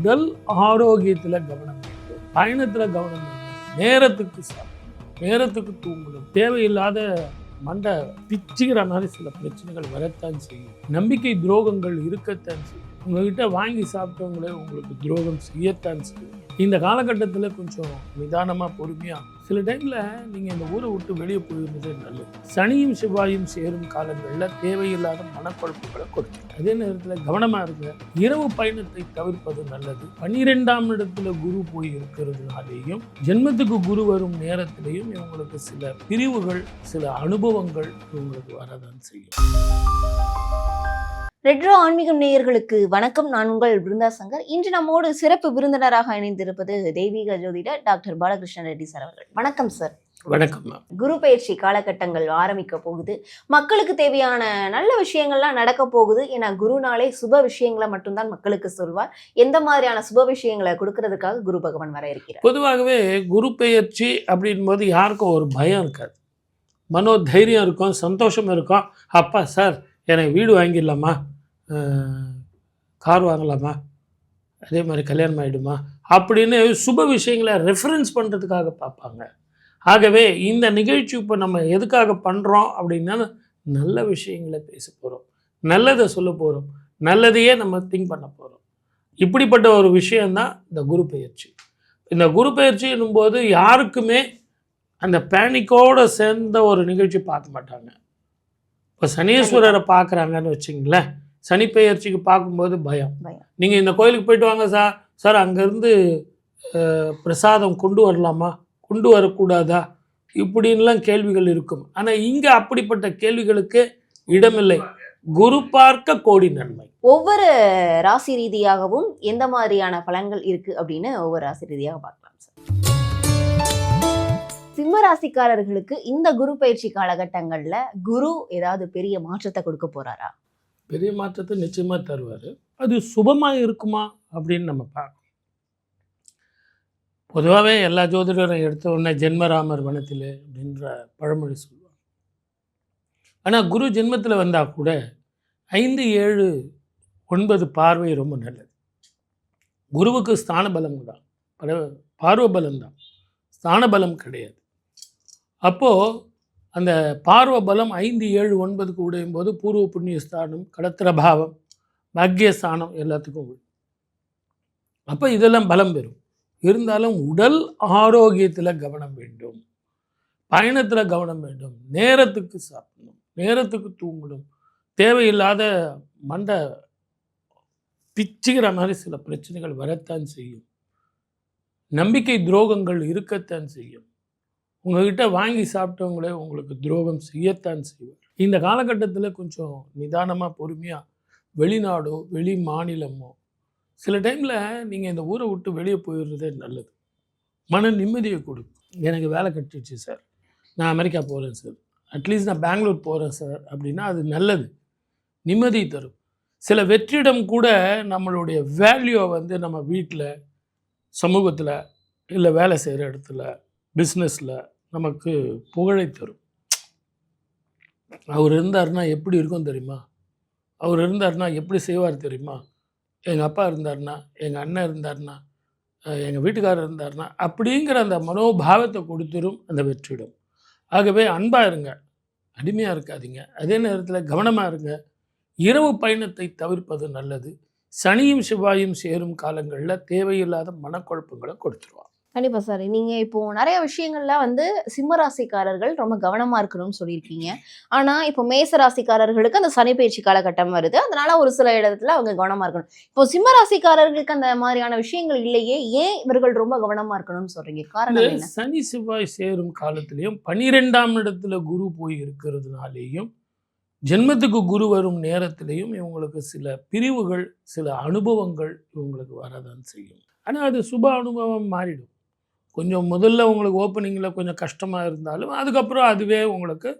உடல் ஆரோக்கியத்தில் கவனம் வேண்டும், பயணத்தில் கவனம் வேண்டும், நேரத்துக்கு சாப்பிடணும், நேரத்துக்கு தூங்கணும். தேவையில்லாத மண்டை பிச்சுக்கிற மாதிரி சில பிரச்சனைகள் வரத்தான் செய்யும். நம்பிக்கை துரோகங்கள் இருக்கத்தான் செய்யும். உங்ககிட்ட வாங்கி சாப்பிட்டவங்களே உங்களுக்கு துரோகம் செய்யத்தான் செய்யும். இந்த காலகட்டத்தில் கொஞ்சம் நிதானமாக பொறுமையாக, சில டைமில் நீங்கள் இந்த ஊரை விட்டு வெளியே போயிருந்ததே நல்லது. சனியும் செவ்வாயும் சேரும் காலங்களில் தேவையில்லாத மனக்குழப்பங்களை கொடுக்கும். அதே நேரத்தில் கவனமாக இருங்க. இரவு பயணத்தை தவிர்ப்பது நல்லது. 12ஆம் இடத்துல குரு போய் இருக்கிறதுனாலேயும் ஜென்மத்துக்கு குரு வரும் நேரத்திலையும் இவங்களுக்கு சில பிரிவுகள், சில அனுபவங்கள் இவங்களுக்கு வரதான் செய்யும். ரெட்ரோ ஆன்மீகம் நேயர்களுக்கு வணக்கம். நான் உங்கள் பிருந்தா சங்கர். இன்று நம்மோடு சிறப்பு விருந்தினராக இணைந்திருப்பது தெய்வீக ஜோதிடர் டாக்டர் பாலகிருஷ்ண ரெட்டி சார் அவர்கள். வணக்கம் சார். வணக்கம். குரு பயிற்சி காலகட்டங்கள் ஆரம்பிக்க போகுது. மக்களுக்கு தேவையான நல்ல விஷயங்கள்லாம் நடக்க போகுது. ஏன்னா குருநாளே சுப விஷயங்களை மட்டும்தான் மக்களுக்கு சொல்வார். எந்த மாதிரியான சுப விஷயங்களை கொடுக்கறதுக்காக குரு பகவான் வர இருக்கிறார்? பொதுவாகவே குரு பெயர்ச்சி அப்படின் போது யாருக்கும் ஒரு பயம் இருக்காது, மனோதைரியம் இருக்கும், சந்தோஷம் இருக்கும். அப்பா சார் எனக்கு வீடு வாங்கிடலாமா, கார் வாங்கலாமா, அதே மாதிரி கல்யாணம் ஆகிடுமா அப்படின்னு சுப விஷயங்களை ரெஃபரன்ஸ் பண்ணுறதுக்காக பார்ப்பாங்க. ஆகவே இந்த நிகழ்ச்சி இப்போ நம்ம எதுக்காக பண்ணுறோம் அப்படின்னா, நல்ல விஷயங்களை பேச போகிறோம், நல்லதை சொல்ல போகிறோம், நல்லதையே நம்ம திங்க் பண்ண போகிறோம். இப்படிப்பட்ட ஒரு விஷயந்தான் இந்த குரு பெயர்ச்சி. இந்த குரு பெயர்ச்சி என்னும்போது யாருக்குமே அந்த பேனிக்கோடு சேர்ந்த ஒரு நிகழ்ச்சி பார்க்க மாட்டாங்க. இப்போ சனீஸ்வரரை பார்க்குறாங்கன்னு வச்சிங்களேன், சனி பெயர்ச்சிக்கு பார்க்கும்போது பயம். நீங்கள் இந்த கோயிலுக்கு போயிட்டு வாங்க சார், சார் அங்கேருந்து பிரசாதம் கொண்டு வரலாமா, கொண்டு வரக்கூடாதா, இப்படின்லாம் கேள்விகள் இருக்கும். ஆனால் இங்கே அப்படிப்பட்ட கேள்விகளுக்கு இடமில்லை. குரு பார்க்க கோடி நன்மை. ஒவ்வொரு ராசி ரீதியாகவும் எந்த மாதிரியான பலன்கள் இருக்கு அப்படின்னு ஒவ்வொரு ராசி ரீதியாக பார்க்கலாம் சார். சிம்ம ராசிக்காரர்களுக்கு இந்த குரு பயிற்சி காலகட்டங்கள்ல குரு ஏதாவது பெரிய மாற்றத்தை கொடுக்க போறாரா? பெரிய மாற்றத்தை நிச்சயமா தருவார். அது சுபமாக இருக்குமா அப்படின்னு நம்ம பார்க்கணும். பொதுவாகவே எல்லா ஜோதிடரும் எடுத்த உடனே ஜென்மராமர் வனத்திலே அப்படின்ற பழமொழி சொல்லுவாங்க. ஆனால் குரு ஜென்மத்தில் வந்தால் கூட 5, 7, 9 பார்வை ரொம்ப நல்லது. குருவுக்கு ஸ்தான பலம் தான், பார்வ பலம் தான், ஸ்தான பலம் கிடையாது. அப்போது அந்த பார்வ பலம் 5, 7, 9க்கு உடையும் போது பூர்வ புண்ணிய ஸ்தானம், கடத்திர பாவம், பாக்கியஸ்தானம் எல்லாத்துக்கும் விடும். அப்போ இதெல்லாம் பலம் பெறும். இருந்தாலும் உடல் ஆரோக்கியத்தில் கவனம் வேண்டும், பயணத்தில் கவனம் வேண்டும், நேரத்துக்கு சாப்பிடணும், நேரத்துக்கு தூங்கணும். தேவையில்லாத மண்டை பிச்சுக்கிற மாதிரி சில பிரச்சனைகள் வரத்தான் செய்யும். நம்பிக்கை துரோகங்கள் இருக்கத்தான் செய்யும். உங்ககிட்ட வாங்கி சாப்பிட்டவங்களே உங்களுக்கு துரோகம் செய்யத்தான் செய்வார். இந்த காலகட்டத்தில் கொஞ்சம் நிதானமாக பொறுமையாக, வெளிநாடோ வெளி மாநிலமோ, சில டைமில் நீங்கள் இந்த ஊரை விட்டு வெளியே போயிடுறதே நல்லது. மன நிம்மதியை கொடுக்கும். எனக்கு வேலை கட்டிடுச்சு சார், நான் அமெரிக்கா போகிறேன் சார், அட்லீஸ்ட் நான் பெங்களூர் போகிறேன் சார் அப்படின்னா அது நல்லது, நிம்மதி தரும். சில வெற்றிடம் கூட நம்மளுடைய வேல்யூவை நம்ம வீட்டில், சமூகத்தில், இல்லை வேலை செய்கிற இடத்துல, பிஸ்னஸில் நமக்கு புகழை தரும். அவர் இருந்தார்னா எப்படி இருக்கும் தெரியுமா, அவர் இருந்தார்னா எப்படி செய்வார் தெரியுமா, எங்கள் அப்பா இருந்தார்னா, எங்கள் அண்ணன் இருந்தார்னா, எங்கள் வீட்டுக்காரர் இருந்தார்னா, அப்படிங்கிற அந்த மனோபாவத்தை கொடுத்துரும் அந்த வெற்றிடம். ஆகவே அன்பாக இருங்க, அடிமையாக இருக்காதீங்க. அதே நேரத்தில் கவனமாக இருங்க. இரவு பயணத்தை தவிர்ப்பது நல்லது. சனியும் செவ்வாயும் சேரும் காலங்களில் தேவையில்லாத மனக்குழப்பங்களை கொடுத்துருவாங்க. கண்டிப்பா சார். நீங்க இப்போ நிறைய விஷயங்கள்ல சிம்ம ராசிக்காரர்கள் ரொம்ப கவனமா இருக்கணும்னு சொல்லியிருக்கீங்க. ஆனா இப்போ மேச ராசிக்காரர்களுக்கு அந்த சனி பயிற்சி காலகட்டம் வருது, அதனால ஒரு சில இடத்துல அவங்க கவனமா இருக்கணும். இப்போ சிம்ம ராசிக்காரர்களுக்கு அந்த மாதிரியான விஷயங்கள் இல்லையே, ஏன் இவர்கள் ரொம்ப கவனமா இருக்கணும்னு சொல்றீங்க? காரணம் என்ன? சனி செவ்வாய் சேரும் காலத்திலையும் 12ஆம் இடத்துல குரு போய் இருக்கிறதுனாலேயும் ஜென்மத்துக்கு குரு வரும் நேரத்திலையும் இவங்களுக்கு சில பிரிவுகள், சில அனுபவங்கள் இவங்களுக்கு வரதான் செய்யும். ஆனால் அது சுப அனுபவம் மாறிடும். கொஞ்சம் முதல்ல உங்களுக்கு ஓப்பனிங்கில் கொஞ்சம் கஷ்டமாக இருந்தாலும் அதுக்கப்புறம் அதுவே உங்களுக்கு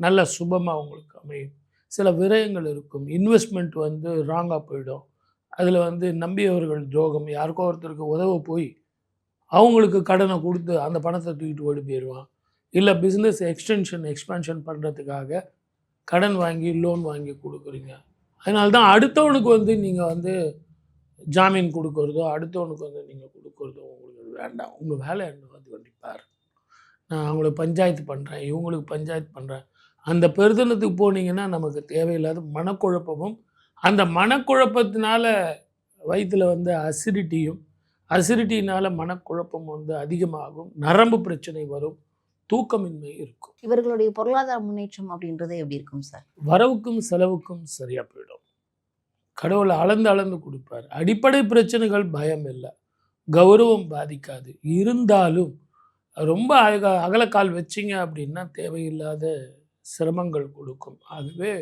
நல்ல சுபமாக உங்களுக்கு அமையும். சில விரயங்கள் இருக்கும், இன்வெஸ்ட்மெண்ட் ராங்காக போயிடும். அதில் நம்பியவர்கள் துரோகம், யாருக்கோ ஒருத்தருக்கு உதவ போய் அவங்களுக்கு கடனை கொடுத்து அந்த பணத்தை தூக்கிட்டு ஓடி போயிடுவான். இல்லை பிஸ்னஸ் எக்ஸ்பேன்ஷன் பண்ணுறதுக்காக கடன் வாங்கி லோன் வாங்கி கொடுக்குறீங்க. அதனால தான் அடுத்தவனுக்கு நீங்கள் ஜாமீன் கொடுக்கறதோ அடுத்தவனுக்கு வந்து நீங்கள் கொடுக்கறதோ உங்களுக்கு வேண்டாம். உங்கள் வேலை என்ன வந்து கண்டிப்பார். நான் அவங்களுக்கு பஞ்சாயத்து பண்ணுறேன், இவங்களுக்கு பஞ்சாயத்து பண்ணுறேன். அந்த பெருதனத்துக்கு போனீங்கன்னா நமக்கு தேவையில்லாத மனக்குழப்பமும், அந்த மனக்குழப்பத்தினால வயிற்றில் வந்து அசிடிட்டினால் மனக்குழப்பம் வந்து அதிகமாகும், நரம்பு பிரச்சனை வரும், தூக்கமின்மை இருக்கும். இவர்களுடைய பொருளாதார முன்னேற்றம் அப்படின்றது எப்படி இருக்கும் சார்? வரவுக்கும் செலவுக்கும் சரியாக போயிடும். கடவுளை அளந்து கொடுப்பார். அடிப்படை பிரச்சனைகள் பயம் இல்லை, கௌரவம் பாதிக்காது. இருந்தாலும் ரொம்ப அகலக்கால் வச்சிங்க அப்படின்னா தேவையில்லாத சிரமங்கள் கொடுக்கும். ஆகவே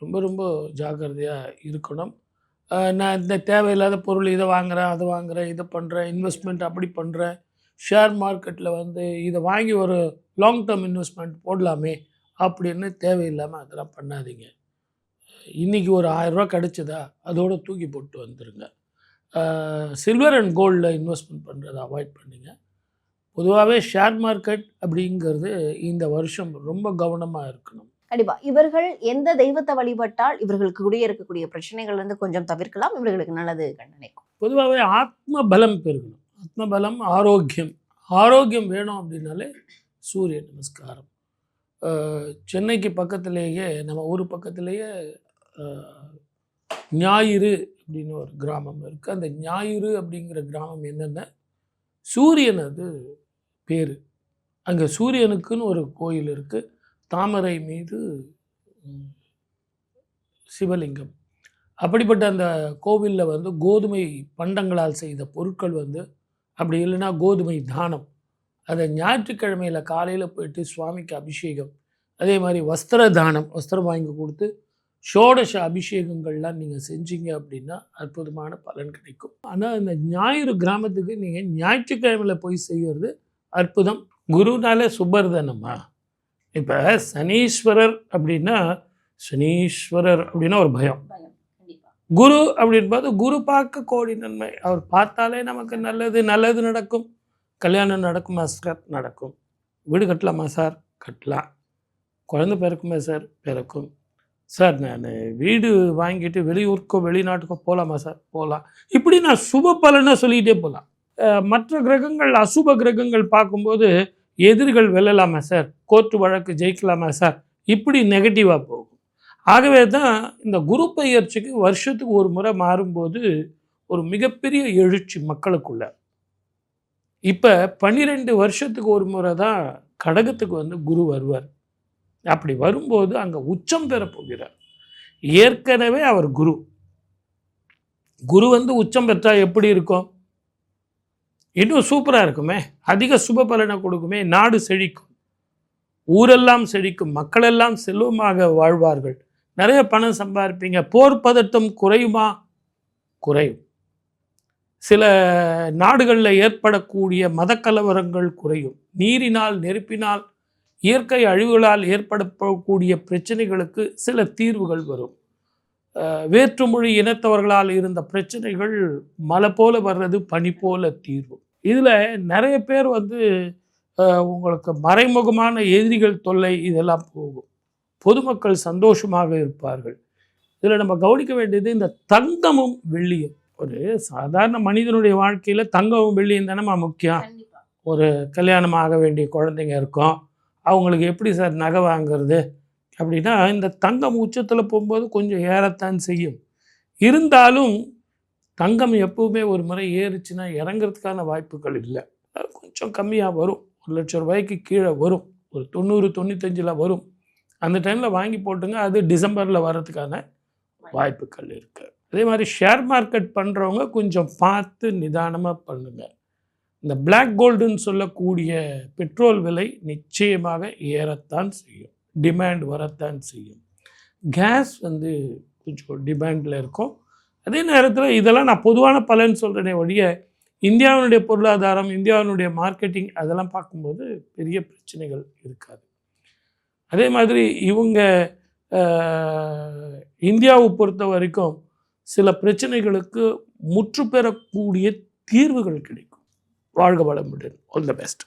ரொம்ப ரொம்ப ஜாக்கிரதையாக இருக்கணும். நான் இந்த தேவையில்லாத பொருள் இதை வாங்குகிறேன், அதை வாங்குகிறேன், இதை பண்ணுறேன், இன்வெஸ்ட்மெண்ட் அப்படி பண்ணுறேன், ஷேர் மார்க்கெட்டில் வந்து இதை வாங்கி ஒரு லாங் டேர்ம் இன்வெஸ்ட்மெண்ட் போடலாமே அப்படின்னு தேவையில்லாமல் அதெல்லாம் பண்ணாதீங்க. இன்றைக்கி ஒரு 1000 ரூபா கிடச்சதா அதோடு தூக்கி போட்டு வந்துடுங்க. சில்வர் அண்ட் கோல்டில் இன்வெஸ்ட்மெண்ட் பண்ணுறதை அவாய்ட் பண்ணுங்க. பொதுவாகவே ஷேர் மார்க்கெட் அப்படிங்கிறது இந்த வருஷம் ரொம்ப கவனமாக இருக்கணும். கண்டிப்பா இவர்கள் எந்த தெய்வத்தை வழிபட்டால் இவர்களுக்கு கூடிய இருக்கக்கூடிய பிரச்சனைகள் வந்து கொஞ்சம் தவிர்க்கலாம், இவர்களுக்கு நல்லது நினைக்கும்? பொதுவாகவே ஆத்ம பலம் பெருகணும். ஆத்ம பலம், ஆரோக்கியம் வேணும் அப்படின்னாலே சூரிய நமஸ்காரம். சென்னைக்கு பக்கத்திலேயே, நம்ம ஊர் பக்கத்திலேயே ஞாயிறு அப்படின்னு ஒரு கிராமம் இருக்குது. அந்த ஞாயிறு அப்படிங்கிற கிராமம் என்னென்னா சூரியன் அது பேர். அங்கே சூரியனுக்குன்னு ஒரு கோயில் இருக்குது. தாமரை மீது சிவலிங்கம். அப்படிப்பட்ட அந்த கோவிலில் வந்து கோதுமை பண்டங்களால் செய்த பொருட்கள் வந்து, அப்படி இல்லைன்னா கோதுமை தானம், அதை ஞாயிற்றுக்கிழமையில் காலையில் போயிட்டு சுவாமிக்கு அபிஷேகம், அதே மாதிரி வஸ்திர தானம், வஸ்திரம் வாங்கி கொடுத்து ஷோடச அபிஷேகங்கள்லாம் நீங்கள் செஞ்சீங்க அப்படின்னா அற்புதமான பலன் கிடைக்கும். ஆனால் இந்த ஞாயிறு கிராமத்துக்கு நீங்கள் ஞாயிற்றுக்கிழமையில் போய் செய்கிறது அற்புதம். குருனால சுபர்தனமா. இப்போ சனீஸ்வரர் அப்படின்னா ஒரு பயம். குரு அப்படின்போது குரு பார்க்க கோடி நன்மை. அவர் பார்த்தாலே நமக்கு நல்லது நடக்கும். கல்யாணம் நடக்குமா சார்? நடக்கும். வீடு கட்டலாமா சார்? கட்டலாம். குழந்தை பிறக்குமா சார்? பிறக்கும். சார் நான் வீடு வாங்கிட்டு வெளியூருக்கோ வெளிநாட்டுக்கோ போகலாமா சார்? போகலாம். இப்படி நான் சுப பலனாக சொல்லிக்கிட்டே போகலாம். மற்ற கிரகங்கள், அசுப கிரகங்கள் பார்க்கும்போது எதிரிகள் வெல்லலாமா சார்? கோர்ட்டு வழக்கு ஜெயிக்கலாமா சார்? இப்படி நெகட்டிவாக போகும். ஆகவே தான் இந்த குரு பெயர்ச்சிக்கு வருஷத்துக்கு ஒரு முறை மாறும்போது ஒரு மிகப்பெரிய எழுச்சி மக்களுக்குள்ள. இப்போ 12 வருஷத்துக்கு ஒரு முறை தான் கடகத்துக்கு வந்து குரு வருவார். அப்படி வரும்போது அங்கே உச்சம் பெற போகிறார். ஏற்கனவே அவர் குரு வந்து உச்சம் பெற்றால் எப்படி இருக்கும்? இன்னும் சூப்பராக இருக்குமே, அதிக சுப பலனை கொடுக்குமே, நாடு செழிக்கும், ஊரெல்லாம் செழிக்கும், மக்களெல்லாம் செல்வமாக வாழ்வார்கள், நிறைய பணம் சம்பாதிப்பீங்க. போர் பதட்டம் குறையுமா? குறையும். சில நாடுகளில் ஏற்படக்கூடிய மதக்கலவரங்கள் குறையும். நீரினால், நெருப்பினால், இயற்கை அழிவுகளால் ஏற்படக்கூடிய பிரச்சனைகளுக்கு சில தீர்வுகள் வரும். வேற்றுமொழி இனத்தவர்களால் இருந்த பிரச்சனைகள் மழை போல வர்றது, பனி போல தீர்வு. இதில் நிறைய பேர் வந்து உங்களுக்கு மறைமுகமான எதிரிகள் தொல்லை இதெல்லாம் போகும். பொதுமக்கள் சந்தோஷமாக இருப்பார்கள். இதில் நம்ம கவனிக்க வேண்டியது இந்த தங்கமும் வெள்ளியும். ஒரு சாதாரண மனிதனுடைய வாழ்க்கையில் தங்கமும் வெள்ளியும் தானே முக்கியம். ஒரு கல்யாணம் ஆக வேண்டிய குழந்தைங்க இருக்கும், அவங்களுக்கு எப்படி சார் நகை வாங்கிறது அப்படின்னா, இந்த தங்கம் உச்சத்தில் போகும்போது கொஞ்சம் ஏறத்தான் செய்யும். இருந்தாலும் தங்கம் எப்பவுமே ஒரு முறை ஏறிச்சுன்னா இறங்கிறதுக்கான வாய்ப்புகள் இல்லை. கொஞ்சம் கம்மியாக வரும். 1 லட்சம் ரூபாய்க்கு கீழே வரும். ஒரு 90-95 வரும். அந்த டைமில் வாங்கி போட்டுங்க. அது டிசம்பரில் வர்றதுக்கான வாய்ப்புகள் இருக்குது. அதே மாதிரி ஷேர் மார்க்கெட் பண்ணுறவங்க கொஞ்சம் பார்த்து நிதானமாக பண்ணுங்கள். இந்த பிளாக் கோல்டுன்னு சொல்லக்கூடிய பெட்ரோல் விலை நிச்சயமாக ஏறத்தான் செய்யும், டிமாண்ட் வரத்தான் செய்யும். கேஸ் வந்து கொஞ்சம் டிமாண்டில் இருக்கும். அதே நேரத்தில் இதெல்லாம் நான் பொதுவான பலன் சொல்கிறேனே ஒழிய, இந்தியாவினுடைய பொருளாதாரம், இந்தியாவினுடைய மார்க்கெட்டிங் அதெல்லாம் பார்க்கும்போது பெரிய பிரச்சனைகள் இருக்காது. அதே மாதிரி இவங்க இந்தியாவை பொறுத்த வரைக்கும் சில பிரச்சனைகளுக்கு முற்று பெறக்கூடிய தீர்வுகள் கிடைக்கும். வாழ்க வளமுடன். All the best.